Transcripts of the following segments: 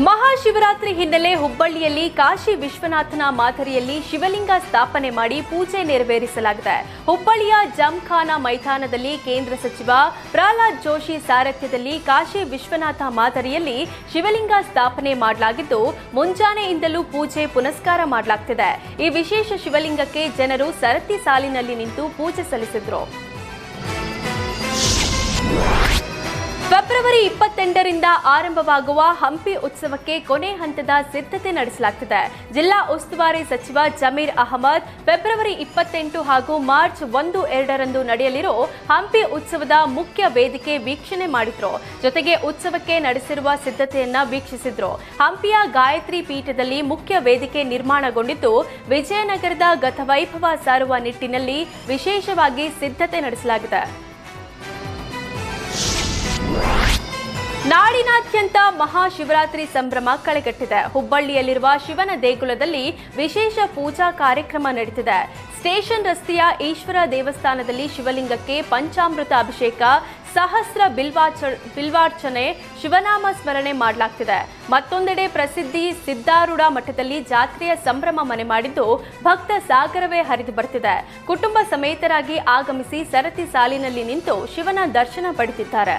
ಮಹಾಶಿವರಾತ್ರಿ ಹಿನ್ನೆಲೆ ಹುಬ್ಬಳ್ಳಿಯಲ್ಲಿ ಕಾಶಿ ವಿಶ್ವನಾಥನ ಮಾದರಿಯಲ್ಲಿ ಶಿವಲಿಂಗ ಸ್ಥಾಪನೆ ಮಾಡಿ ಪೂಜೆ ನೆರವೇರಿಸಲಾಗಿದೆ. ಹುಬ್ಬಳ್ಳಿಯ ಜಮ್ಖಾನಾ ಮೈದಾನದಲ್ಲಿ ಕೇಂದ್ರ ಸಚಿವ ಪ್ರಹ್ಲಾದ್ ಜೋಶಿ ಸಾರಥ್ಯದಲ್ಲಿ ಕಾಶಿ ವಿಶ್ವನಾಥ ಮಾದರಿಯಲ್ಲಿ ಶಿವಲಿಂಗ ಸ್ಥಾಪನೆ ಮಾಡಲಾಗಿದ್ದು, ಮುಂಜಾನೆಯಿಂದಲೂ ಪೂಜೆ ಪುನಸ್ಕಾರ ಮಾಡಲಾಗುತ್ತಿದೆ. ಈ ವಿಶೇಷ ಶಿವಲಿಂಗಕ್ಕೆ ಜನರು ಸರತಿ ಸಾಲಿನಲ್ಲಿ ನಿಂತು ಪೂಜೆ ಸಲ್ಲಿಸಿದರು. ಫೆಬ್ರವರಿ 28ರಿಂದ ಆರಂಭವಾಗುವ ಹಂಪಿ ಉತ್ಸವಕ್ಕೆ ಕೊನೆ ಹಂತದ ಸಿದ್ಧತೆ ನಡೆಸಲಾಗುತ್ತಿದೆ. ಜಿಲ್ಲಾ ಉಸ್ತುವಾರಿ ಸಚಿವ ಜಮೀರ್ ಅಹಮದ್ ಫೆಬ್ರವರಿ 28 ಹಾಗೂ ಮಾರ್ಚ್ 1-2ರಂದು ನಡೆಯಲಿರೋ ಹಂಪಿ ಉತ್ಸವದ ಮುಖ್ಯ ವೇದಿಕೆ ವೀಕ್ಷಣೆ ಮಾಡಿದ್ರು. ಜೊತೆಗೆ ಉತ್ಸವಕ್ಕೆ ನಡೆಸಿರುವ ಸಿದ್ಧತೆಯನ್ನ ವೀಕ್ಷಿಸಿದ್ರು. ಹಂಪಿಯ ಗಾಯತ್ರಿ ಪೀಠದಲ್ಲಿ ಮುಖ್ಯ ವೇದಿಕೆ ನಿರ್ಮಾಣಗೊಂಡಿದ್ದು, ವಿಜಯನಗರದ ಗತವೈಭವ ಸಾರುವ ನಿಟ್ಟಿನಲ್ಲಿ ವಿಶೇಷವಾಗಿ ಸಿದ್ಧತೆ ನಡೆಸಲಾಗಿದೆ. ನಾಡಿನಾದ್ಯಂತ ಮಹಾಶಿವರಾತ್ರಿ ಸಂಭ್ರಮ ಕಳೆಗಟ್ಟಿದೆ. ಹುಬ್ಬಳ್ಳಿಯಲ್ಲಿರುವ ಶಿವನ ದೇಗುಲದಲ್ಲಿ ವಿಶೇಷ ಪೂಜಾ ಕಾರ್ಯಕ್ರಮ ನಡೆದಿದೆ. ಸ್ಟೇಷನ್ ರಸ್ತೆಯ ಈಶ್ವರ ದೇವಸ್ಥಾನದಲ್ಲಿ ಶಿವಲಿಂಗಕ್ಕೆ ಪಂಚಾಮೃತ ಅಭಿಷೇಕ, ಸಹಸ್ರ ಬಿಲ್ವಾರ್ಚನೆ, ಶಿವನಾಮ ಸ್ಮರಣೆ ಮಾಡಲಾಗ್ತಿದೆ. ಮತ್ತೊಂದೆಡೆ ಪ್ರಸಿದ್ಧಿ ಸಿದ್ದಾರೂಢ ಮಠದಲ್ಲಿ ಜಾತ್ರೆಯ ಸಂಭ್ರಮ ಮನೆ ಮಾಡಿದ್ದು, ಭಕ್ತ ಸಾಗರವೇ ಹರಿದು ಬರ್ತಿದೆ. ಕುಟುಂಬ ಸಮೇತರಾಗಿ ಆಗಮಿಸಿ ಸರತಿ ಸಾಲಿನಲ್ಲಿ ನಿಂತು ಶಿವನ ದರ್ಶನ ಪಡೆದಿದ್ದಾರೆ.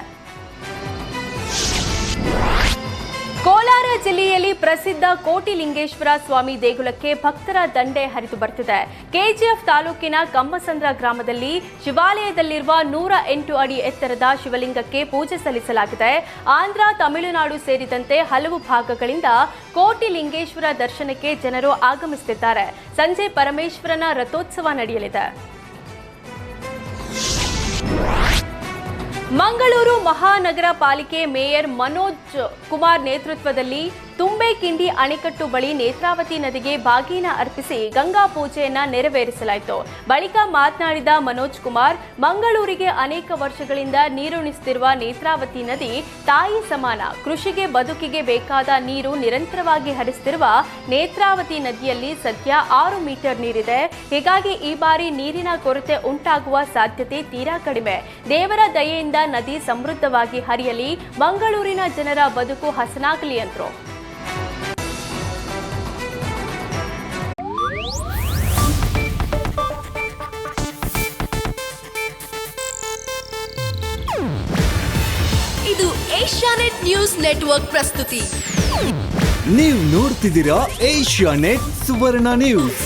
ಕೋಲಾರ ಜಿಲ್ಲೆಯಲ್ಲಿ ಪ್ರಸಿದ್ಧ ಕೋಟಿಲಿಂಗೇಶ್ವರ ಸ್ವಾಮಿ ದೇಗುಲಕ್ಕೆ ಭಕ್ತರ ದಂಡೆ ಹರಿದು ಬರ್ತಿದೆ. ಕೆಜಿಎಫ್ ತಾಲೂಕಿನ ಕಮ್ಮಸಂದ್ರ ಗ್ರಾಮದಲ್ಲಿ ಶಿವಾಲಯದಲ್ಲಿರುವ 108 ಅಡಿ ಎತ್ತರದ ಶಿವಲಿಂಗಕ್ಕೆ ಪೂಜೆ ಸಲ್ಲಿಸಲಾಗಿದೆ. ಆಂಧ್ರ, ತಮಿಳುನಾಡು ಸೇರಿದಂತೆ ಹಲವು ಭಾಗಗಳಿಂದ ಕೋಟಿಲಿಂಗೇಶ್ವರ ದರ್ಶನಕ್ಕೆ ಜನರು ಆಗಮಿಸುತ್ತಿದ್ದಾರೆ. ಸಂಜೆ ಪರಮೇಶ್ವರನ ರಥೋತ್ಸವ ನಡೆಯಲಿದೆ. ಮಂಗಳೂರು ಮಹಾನಗರ ಪಾಲಿಕೆ ಮೇಯರ್ ಮನೋಜ್ ಕುಮಾರ್ ನೇತೃತ್ವದಲ್ಲಿ ತುಂಬೆಕಿಂಡಿ ಅಣೆಕಟ್ಟು ಬಳಿ ನೇತ್ರಾವತಿ ನದಿಗೆ ಬಾಗೀನ ಅರ್ಪಿಸಿ ಗಂಗಾ ಪೂಜೆಯನ್ನ ನೆರವೇರಿಸಲಾಯಿತು. ಬಳಿಕ ಮಾತನಾಡಿದ ಮನೋಜ್ ಕುಮಾರ್, ಮಂಗಳೂರಿಗೆ ಅನೇಕ ವರ್ಷಗಳಿಂದ ನೀರುಣಿಸುತ್ತಿರುವ ನೇತ್ರಾವತಿ ನದಿ ತಾಯಿ ಸಮಾನ. ಕೃಷಿಗೆ, ಬದುಕಿಗೆ ಬೇಕಾದ ನೀರು ನಿರಂತರವಾಗಿ ಹರಿಸುತ್ತಿರುವ ನೇತ್ರಾವತಿ ನದಿಯಲ್ಲಿ ಸದ್ಯ 6 ಮೀಟರ್ ನೀರಿದೆ. ಹೀಗಾಗಿ ಈ ಬಾರಿ ನೀರಿನ ಕೊರತೆ ಉಂಟಾಗುವ ಸಾಧ್ಯತೆ ತೀರಾ ಕಡಿಮೆ. ದೇವರ ದಯೆಯಿಂದ ನದಿ ಸಮೃದ್ಧವಾಗಿ ಹರಿಯಲಿ, ಮಂಗಳೂರಿನ ಜನರ ಬದುಕು ಹಸನಾಗಲಿ ಎಂದರು. ಇದು ಏಷ್ಯಾನೆಟ್ ನ್ಯೂಸ್ ನೆಟ್ವರ್ಕ್ ಪ್ರಸ್ತುತಿ. ನೀವು ನೋಡ್ತಿದ್ದೀರಾ ಏಷ್ಯಾನೆಟ್ ಸುವರ್ಣ ನ್ಯೂಸ್.